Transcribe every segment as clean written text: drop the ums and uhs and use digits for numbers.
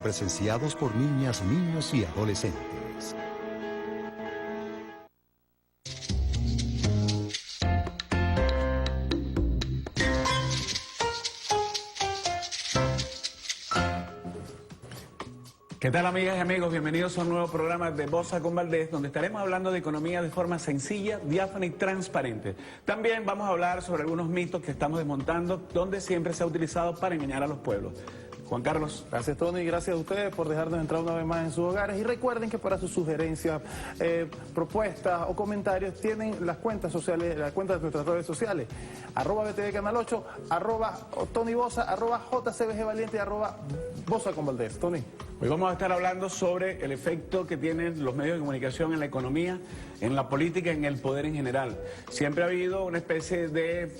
presenciados por niñas, niños y adolescentes. ¿Qué tal, amigas y amigos? Bienvenidos a un nuevo programa de Bosa con Valdés, donde estaremos hablando de economía de forma sencilla, diáfana y transparente. También vamos a hablar sobre algunos mitos que estamos desmontando, donde siempre se ha utilizado para engañar a los pueblos. Juan Carlos. Gracias, Tony, y gracias a ustedes por dejarnos entrar una vez más en sus hogares. Y recuerden que para sus sugerencias, propuestas o comentarios tienen las cuentas sociales, las cuentas de nuestras redes sociales. @BTV Canal 8, @Tony Bosa, @JCBG Valiente y @Bosa con Valdés. Tony. Hoy vamos a estar hablando sobre el efecto que tienen los medios de comunicación en la economía, en la política, en el poder en general. Siempre ha habido una especie de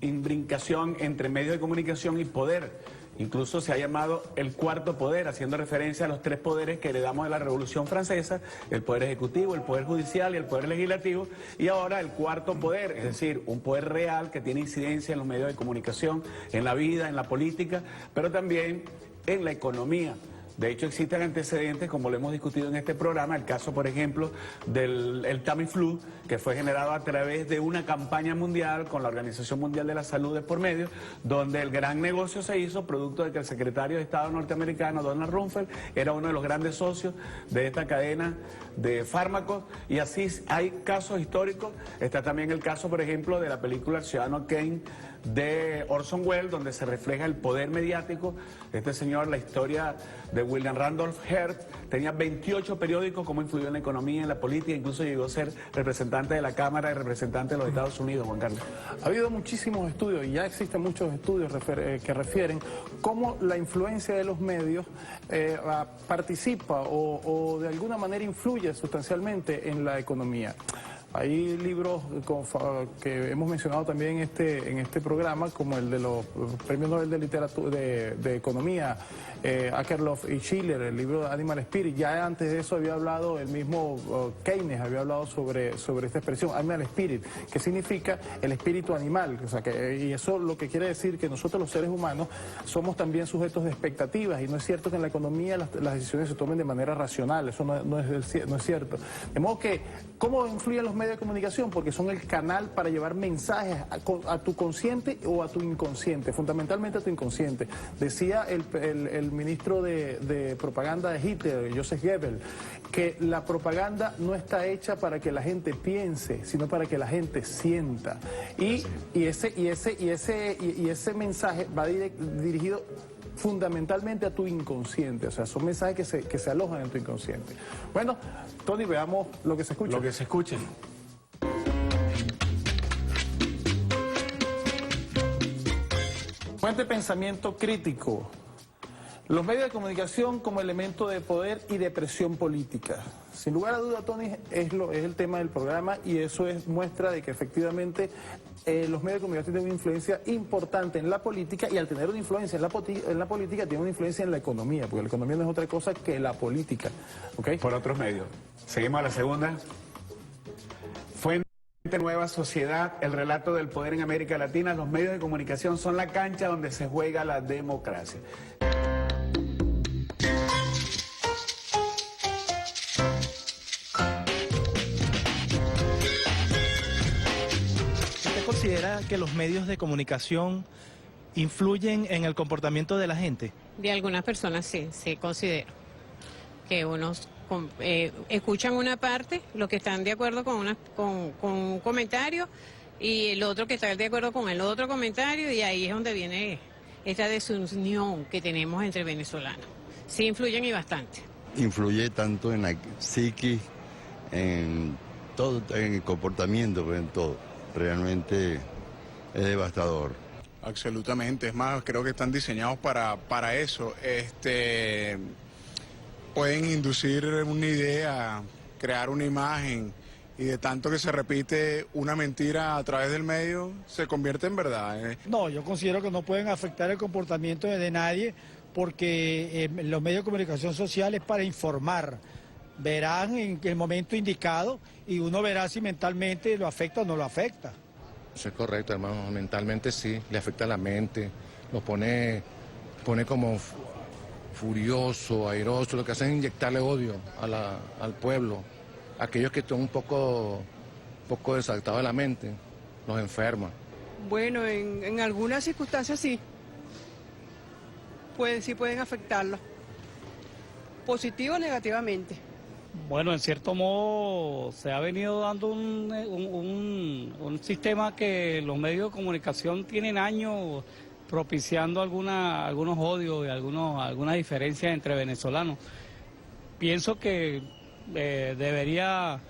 imbrincación entre medios de comunicación y poder. Incluso se ha llamado el cuarto poder, haciendo referencia a los tres poderes que heredamos de la Revolución Francesa: el poder ejecutivo, el poder judicial y el poder legislativo. Y ahora el cuarto poder, es decir, un poder real que tiene incidencia en los medios de comunicación, en la vida, en la política, pero también en la economía. De hecho, existen antecedentes, como lo hemos discutido en este programa, el caso, por ejemplo, del Tamiflu, que fue generado a través de una campaña mundial con la Organización Mundial de la Salud de por medio, donde el gran negocio se hizo producto de que el secretario de Estado norteamericano, Donald Rumsfeld, era uno de los grandes socios de esta cadena de fármacos, y así hay casos históricos. Está también el caso, por ejemplo, de la película El Ciudadano Kane de Orson Welles, donde se refleja el poder mediático. Este señor, la historia de William Randolph Hearst, tenía 28 periódicos, cómo influyó en la economía, en la política, incluso llegó a ser representante de la Cámara de Representantes de los Estados Unidos, Juan Carlos. Ha habido muchísimos estudios, y ya existen muchos estudios que refieren cómo la influencia de los medios participa o de alguna manera influye sustancialmente en la economía. Hay libros que hemos mencionado también en este programa, como el de los premios Nobel de Literatura de Economía, Akerlof y Schiller, el libro Animal Spirit. Ya antes de eso había hablado el mismo Keynes, había hablado sobre esta expresión, Animal Spirit, que significa el espíritu animal. O sea, y eso lo que quiere decir que nosotros los seres humanos somos también sujetos de expectativas, y no es cierto que en la economía las decisiones se tomen de manera racional. Eso no es cierto. De modo que, ¿cómo influyen los medios de comunicación? Porque son el canal para llevar mensajes a tu consciente o a tu inconsciente, fundamentalmente a tu inconsciente. Decía el ministro de propaganda de Hitler, Joseph Goebbels, que la propaganda no está hecha para que la gente piense, sino para que la gente sienta. Y ese mensaje va dirigido fundamentalmente a tu inconsciente. O sea, son mensajes que se alojan en tu inconsciente. Bueno, Tony, veamos lo que se escucha. Lo que se escuche. Fuente de pensamiento crítico. Los medios de comunicación como elemento de poder y de presión política. Sin lugar a duda, Tony, es el tema del programa, y eso es muestra de que efectivamente los medios de comunicación tienen una influencia importante en la política, y al tener una influencia en la política, tiene una influencia en la economía, porque la economía no es otra cosa que la política. ¿Okay? Por otros medios. Seguimos a la segunda. Fuente Nueva Sociedad, el relato del poder en América Latina. Los medios de comunicación son la cancha donde se juega la democracia. ¿Considera que los medios de comunicación influyen en el comportamiento de la gente? De algunas personas sí considero que unos escuchan una parte, los que están de acuerdo con un comentario, y el otro que está de acuerdo con el otro comentario, y ahí es donde viene esta desunión que tenemos entre venezolanos. Sí influyen, y bastante. Influye tanto en la psiquis, en todo, en el comportamiento, en todo. Realmente es devastador. Absolutamente, es más, creo que están diseñados para eso. Pueden inducir una idea, crear una imagen, y de tanto que se repite una mentira a través del medio, se convierte en verdad. No, yo considero que no pueden afectar el comportamiento de nadie, porque los medios de comunicación social es para informar. Verán en el momento indicado, y uno verá si mentalmente lo afecta o no lo afecta. Eso es correcto, hermano. Mentalmente sí, le afecta a la mente, lo pone como furioso, airoso, lo que hacen es inyectarle odio al pueblo. Aquellos que están un poco desaltados de la mente, los enferma. Bueno, en algunas circunstancias sí. Sí pueden afectarlo. Positivo o negativamente. Bueno, en cierto modo se ha venido dando un sistema que los medios de comunicación tienen años propiciando algunos odios y algunas diferencias entre venezolanos. Pienso que debería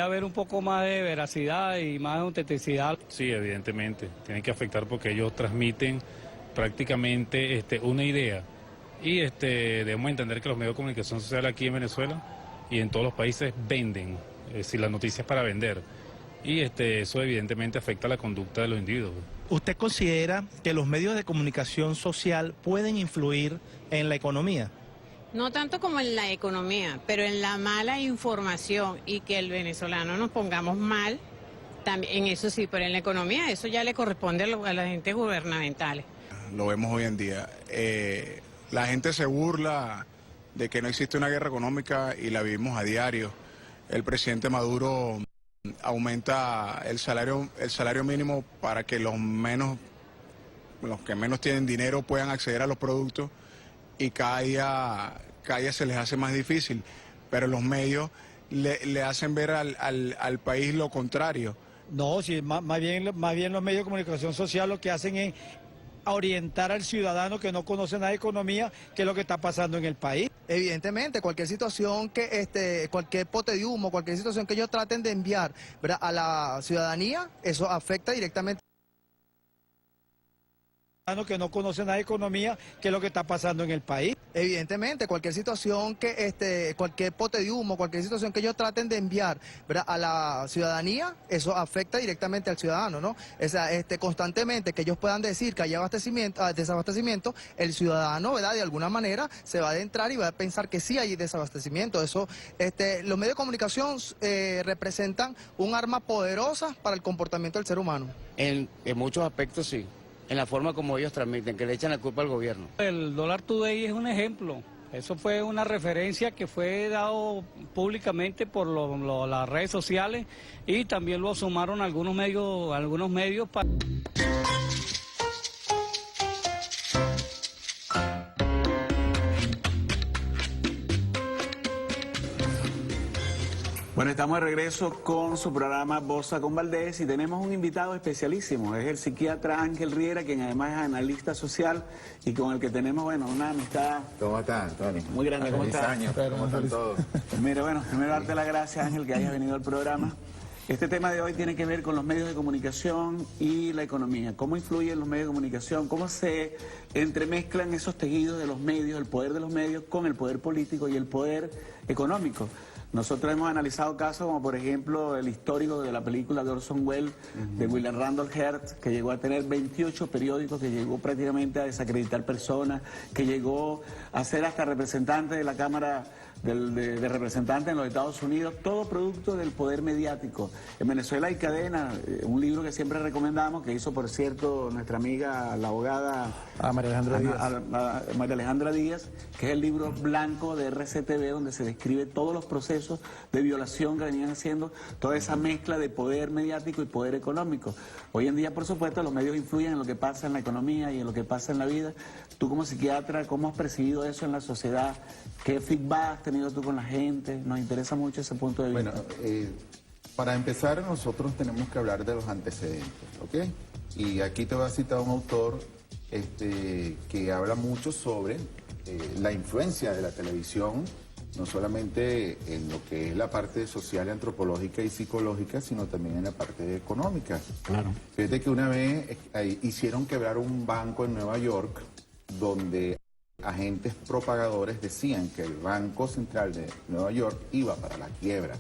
haber un poco más de veracidad y más de autenticidad. Sí, evidentemente, tienen que afectar porque ellos transmiten prácticamente una idea y debemos entender que los medios de comunicación social aquí en Venezuela y en todos los países venden, es decir, la noticia es para vender y eso evidentemente afecta la conducta de los individuos. ¿Usted considera que los medios de comunicación social pueden influir en la economía? No tanto como en la economía, pero en la mala información y que el venezolano nos pongamos mal, también, en eso sí, pero en la economía eso ya le corresponde a las entes gubernamentales. Lo vemos hoy en día. La gente se burla de que no existe una guerra económica y la vivimos a diario. El presidente Maduro aumenta el salario mínimo para que los que menos tienen dinero puedan acceder a los productos y cada día se les hace más difícil, pero los medios le hacen ver al país lo contrario. No, sí, más bien los medios de comunicación social lo que hacen es orientar al ciudadano que no conoce nada de economía qué es lo que está pasando en el país. Evidentemente, cualquier situación cualquier pote de humo, cualquier situación que ellos traten de enviar, ¿verdad?, a la ciudadanía, eso afecta directamente que no conoce nada de economía, qué es lo que está pasando en el país. Evidentemente, cualquier situación cualquier pote de humo, cualquier situación que ellos traten de enviar, ¿verdad?, a la ciudadanía, eso afecta directamente al ciudadano, ¿no? O sea, constantemente que ellos puedan decir que hay desabastecimiento, el ciudadano, ¿verdad?, de alguna manera se va a adentrar y va a pensar que sí hay desabastecimiento. Eso, los medios de comunicación representan un arma poderosa para el comportamiento del ser humano. En muchos aspectos sí. En la forma como ellos transmiten, que le echan la culpa al gobierno. El Dollar Today es un ejemplo. Eso fue una referencia que fue dado públicamente por las redes sociales y también lo sumaron algunos medios para... Bueno, estamos de regreso con su programa Bosa con Valdés y tenemos un invitado especialísimo, es el psiquiatra Ángel Riera, quien además es analista social y con el que tenemos, bueno, una amistad. ¿Cómo están, Tony? Muy grande, ¿cómo estás? Años. ¿Cómo están todos? Mira, bueno, primero darte las gracias, Ángel, que hayas venido al programa. Este tema de hoy tiene que ver con los medios de comunicación y la economía. ¿Cómo influyen los medios de comunicación? ¿Cómo se entremezclan esos tejidos de los medios, el poder de los medios con el poder político y el poder económico? Nosotros hemos analizado casos como, por ejemplo, el histórico de la película de Orson Welles, de William Randolph Hearst, que llegó a tener 28 periódicos, que llegó prácticamente a desacreditar personas, que llegó a ser hasta representante de la Cámara de representantes en los Estados Unidos, todo producto del poder mediático. En Venezuela hay Cadena, un libro que siempre recomendamos, que hizo, por cierto, nuestra amiga, la abogada María Alejandra Díaz, que es el libro blanco de RCTV, donde se describe todos los procesos de violación que venían haciendo, toda esa mezcla de poder mediático y poder económico. Hoy en día, por supuesto, los medios influyen en lo que pasa en la economía y en lo que pasa en la vida. Tú como psiquiatra, ¿cómo has percibido eso en la sociedad? ¿Qué feedback has tenido tú con la gente? Nos interesa mucho ese punto de vista. Bueno, para empezar, nosotros tenemos que hablar de los antecedentes, ¿ok? Y aquí te voy a citar un autor que habla mucho sobre la influencia de la televisión, no solamente en lo que es la parte social, antropológica y psicológica, sino también en la parte económica. Claro. Fíjate que una vez hicieron quebrar un banco en Nueva York, donde agentes propagadores decían que el Banco Central de Nueva York iba para la quiebra.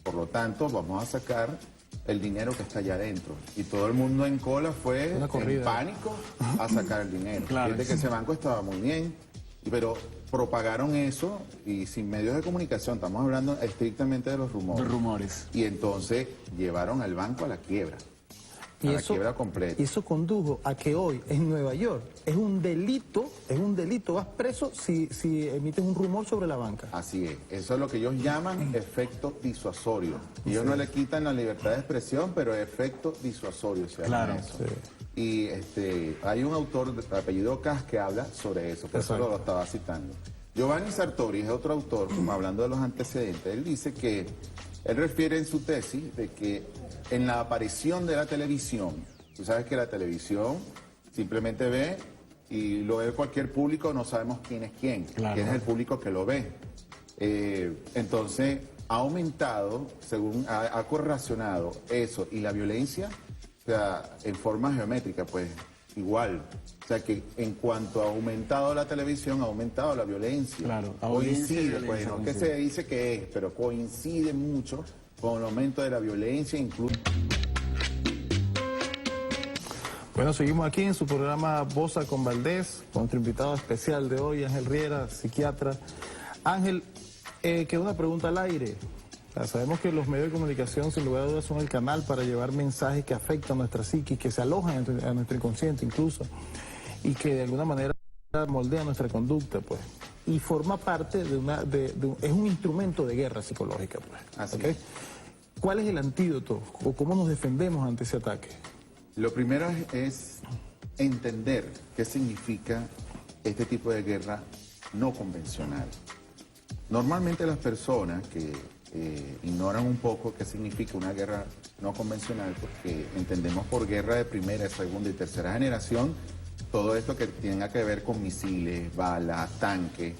Por lo tanto, vamos a sacar el dinero que está allá adentro. Y todo el mundo en cola fue en pánico a sacar el dinero. Claro, fíjate que ese banco estaba muy bien, pero propagaron eso y sin medios de comunicación, estamos hablando estrictamente de los rumores. De rumores. Y entonces llevaron al banco a la quiebra. a la quiebra completa. Y eso condujo a que hoy en Nueva York es un delito, vas preso si emites un rumor sobre la banca. Así es, eso es lo que ellos llaman efecto disuasorio. Ellos no le quitan la libertad de expresión, pero es efecto disuasorio se llama eso. Y hay un autor de apellido Cas que habla sobre eso, por eso lo estaba citando. Giovanni Sartori es otro autor, como hablando de los antecedentes, él dice que, él refiere en su tesis de que en la aparición de la televisión, tú sabes que la televisión simplemente ve y lo ve cualquier público, no sabemos quién es quién, quién es el público que lo ve. Entonces, ha aumentado, según ha correlacionado eso y la violencia, o sea, en forma geométrica, pues igual. O sea que en cuanto ha aumentado la televisión, ha aumentado la violencia. Claro, coincide, pues no que se dice que es, pero coincide mucho con el aumento de la violencia, incluso. Bueno, seguimos aquí en su programa Bosa con Valdés, con nuestro invitado especial de hoy, Ángel Riera, psiquiatra. Ángel, queda una pregunta al aire. Sabemos que los medios de comunicación, sin lugar a dudas, son el canal para llevar mensajes que afectan a nuestra psique, que se alojan a nuestro inconsciente incluso, y que de alguna manera moldean nuestra conducta, pues. Y forma parte es un instrumento de guerra psicológica, pues. Así ¿Okay? ¿Cuál es el antídoto o cómo nos defendemos ante ese ataque? Lo primero es entender qué significa este tipo de guerra no convencional. Normalmente las personas que ignoran un poco qué significa una guerra no convencional, porque entendemos por guerra de primera, segunda y tercera generación todo esto que tenga que ver con misiles, balas, tanques,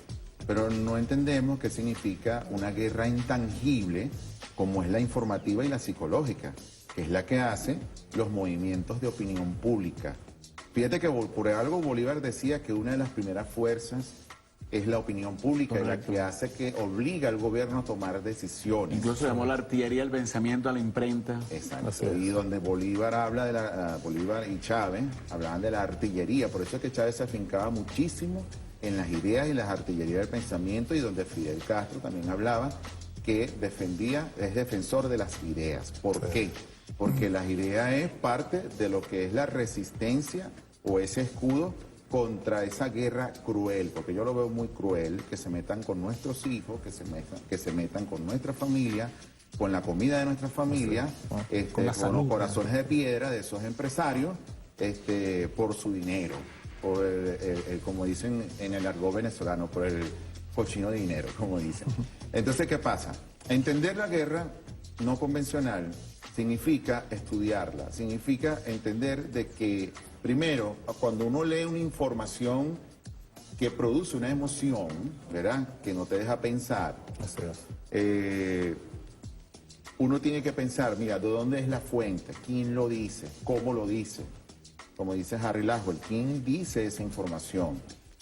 pero no entendemos qué significa una guerra intangible como es la informativa y la psicológica, que es la que hace los movimientos de opinión pública. Fíjate que por algo Bolívar decía que una de las primeras fuerzas es la opinión pública, y la que hace que obliga al gobierno a tomar decisiones. Incluso llamó la artillería del pensamiento a la imprenta. Exacto. Y donde Bolívar habla de Bolívar y Chávez hablaban de la artillería, por eso es que Chávez se afincaba muchísimo en las ideas y las artillerías del pensamiento, y donde Fidel Castro también hablaba que es defensor de las ideas. ¿Por qué? Porque las ideas es parte de lo que es la resistencia o ese escudo contra esa guerra cruel, porque yo lo veo muy cruel, que se metan con nuestros hijos, que se metan con nuestra familia, con la comida de nuestra familia, con los corazones de piedra de esos empresarios, por su dinero, por como dicen en el argot venezolano, por el cochino de dinero, como dicen. Entonces, ¿qué pasa? Entender la guerra no convencional significa estudiarla, significa entender de que, primero, cuando uno lee una información que produce una emoción, ¿verdad?, que no te deja pensar, uno tiene que pensar, mira, ¿de dónde es la fuente? ¿Quién lo dice? ¿Cómo lo dice? Como dice Harry Laswell, ¿quién dice esa información?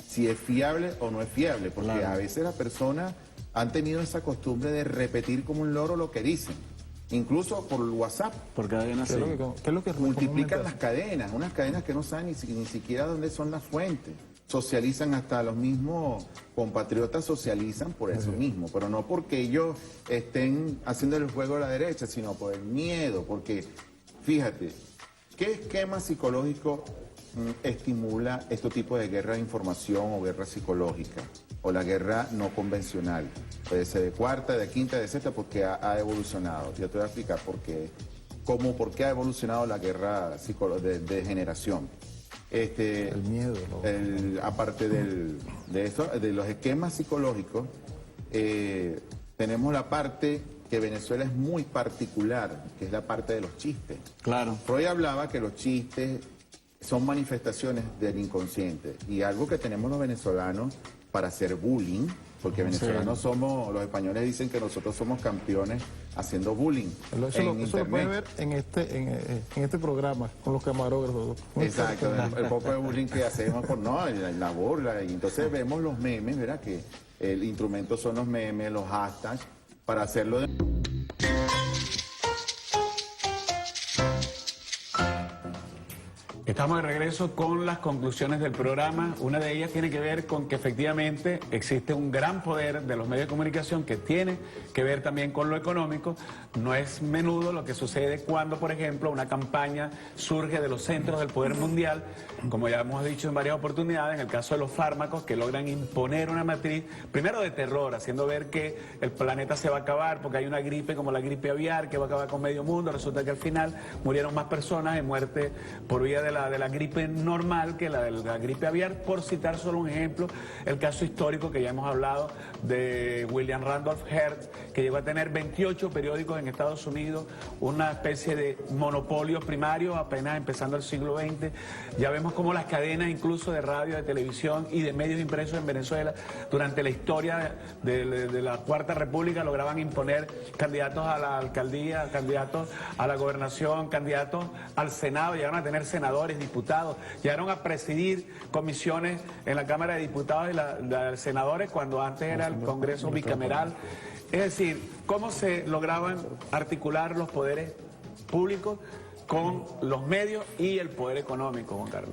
Si es fiable o no es fiable, porque a veces las personas han tenido esa costumbre de repetir como un loro lo que dicen. Incluso por WhatsApp. Por cadenas. ¿Qué es lo que multiplican las cadenas? Unas cadenas que no saben ni siquiera dónde son las fuentes. Socializan, hasta los mismos compatriotas socializan por eso mismo, pero no porque ellos estén haciendo el juego a la derecha, sino por el miedo, porque fíjate, ¿qué esquema psicológico estimula este tipo de guerra de información o guerra psicológica? O la guerra no convencional. Puede ser de cuarta, de quinta, de sexta, porque ha evolucionado. Yo te voy a explicar por qué. ¿Por qué ha evolucionado la guerra de generación? El miedo, ¿no? Aparte de eso, de los esquemas psicológicos, tenemos la parte que Venezuela es muy particular, que es la parte de los chistes. Claro. Freud hablaba que los chistes son manifestaciones del inconsciente, y algo que tenemos los venezolanos para hacer bullying, porque venezolanos somos, los españoles dicen que nosotros somos campeones haciendo bullying. Eso lo puede ver en este programa, con los camarógrafos. Exacto, el poco de bullying que hacemos por la burla, y entonces vemos los memes, ¿verdad? Que el instrumento son los memes, los hashtags, para hacerlo de... Estamos de regreso con las conclusiones del programa. Una de ellas tiene que ver con que efectivamente existe un gran poder de los medios de comunicación que tiene que ver también con lo económico. No es menudo lo que sucede cuando, por ejemplo, una campaña surge de los centros del poder mundial, como ya hemos dicho en varias oportunidades, en el caso de los fármacos, que logran imponer una matriz, primero de terror, haciendo ver que el planeta se va a acabar porque hay una gripe como la gripe aviar que va a acabar con medio mundo. Resulta que al final murieron más personas en muerte por vía de la gripe normal que la de la gripe aviar, por citar solo un ejemplo, el caso histórico que ya hemos hablado de William Randolph Hearst, que llegó a tener 28 periódicos en Estados Unidos, una especie de monopolio primario apenas empezando el siglo XX. Ya vemos cómo las cadenas incluso de radio, de televisión y de medios impresos en Venezuela durante la historia de la Cuarta República lograban imponer candidatos a la alcaldía, candidatos a la gobernación, candidatos al Senado, llegaron a tener senadores, diputados, llegaron a presidir comisiones en la Cámara de Diputados y la de senadores cuando antes era el Congreso bicameral. Es decir, cómo se lograban articular los poderes públicos con los medios y el poder económico, Juan Carlos.